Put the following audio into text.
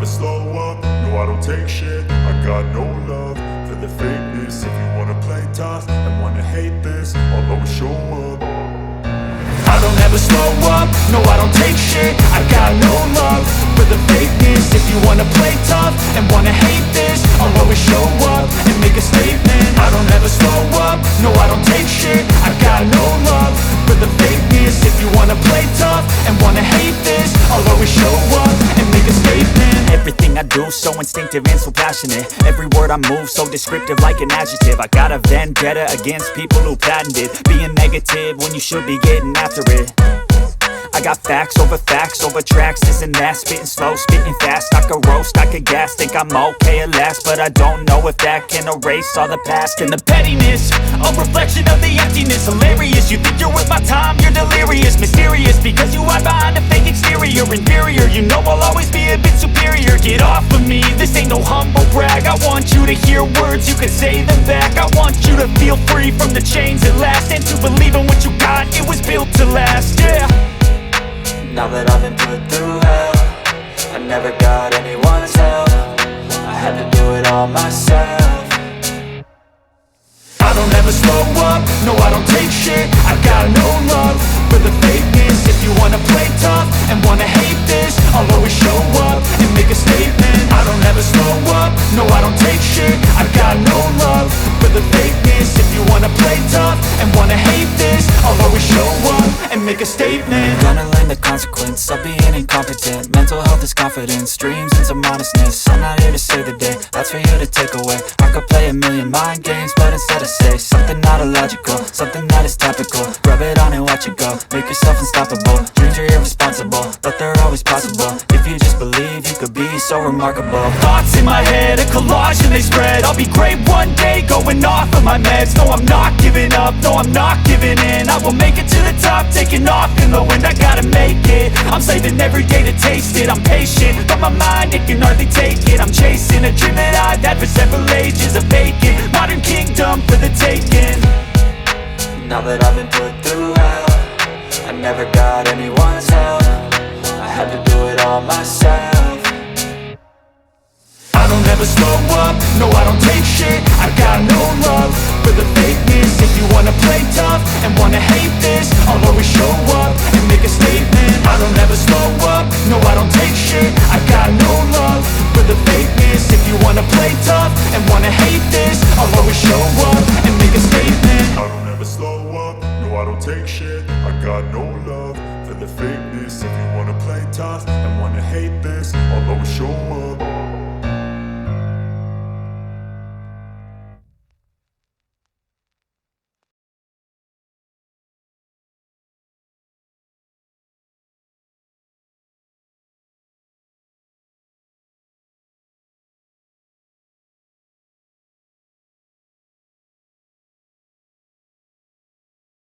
slow up, no I don't take shit. I got no love for the fakeness. If you wanna play tough and wanna hate this, I'll always show up. I don't ever slow up, no I don't take shit. I got no love for the fakeness. If you wanna play tough and wanna hate this, I'll always show up and make a statement. I don't ever slow up, no I don't take shit. I got no love for the fakeness. If you wanna play tough and wanna hate this, I'll always show up and make a statement. Everything I do so instinctive and so passionate. Every word I move so descriptive like an adjective. I got a vendetta against people who patented being negative when you should be getting after it. I got facts over tracks, this and that. Spitting slow, spitting fast, I could roast, I could gas. Think I'm okay at last, but I don't know if that can erase all the past. And the pettiness, a reflection of the emptiness. Hilarious, you think you're worth my time, you're delirious. Mysterious, because you hide behind a fake exterior. Inferior, you know I'll always be a bit superior. Get off of me, this ain't no humble brag. I want you to hear words, you can say them back. I want you to feel free from the chains at last, and to believe in what you got, it was built to last, yeah. Now that I've been put through hell, I never got anyone's help. I had to do it all myself. I don't ever slow up, no I don't take shit. I got no love for the fakeness. If you wanna play tough and wanna hate this, I'll always show up and make a statement. I don't ever slow up, no I don't take shit. I got no love for the fakeness. If you wanna play tough and wanna hate this, I'll always show up and make a statement. Gonna learn the consequence of being incompetent. Mental health is confidence, dreams and some honestness. I'm not here to save the day, that's for you to take away. I could play a million mind games, but instead I say something not illogical, something that is topical. Rub it on and watch it go, make yourself unstoppable. Dreams are irresponsible, but they're always possible. If you just believe, you could be so remarkable. Thoughts in my head, a collage and they spread. I'll be great one day, going off of my meds. No, I'm not giving up, no, I'm not giving in. I will make it to the top, taking off in the wind. I gotta make it, I'm saving every day to taste it. I'm patient, but my mind, it can hardly take it. I'm chasing a dream that I've had for several ages. A vacant, modern kingdom for the taking. Now that I've been put through hell, I never got anyone's help. I had to do it all myself. I don't ever slow up, no I don't take shit. I got no love for the fakeness. If you wanna play tough and wanna hate this, I'll always show up and make a statement. I don't ever slow up, no I don't take shit. I got no love for the fakeness. If you wanna play tough and wanna hate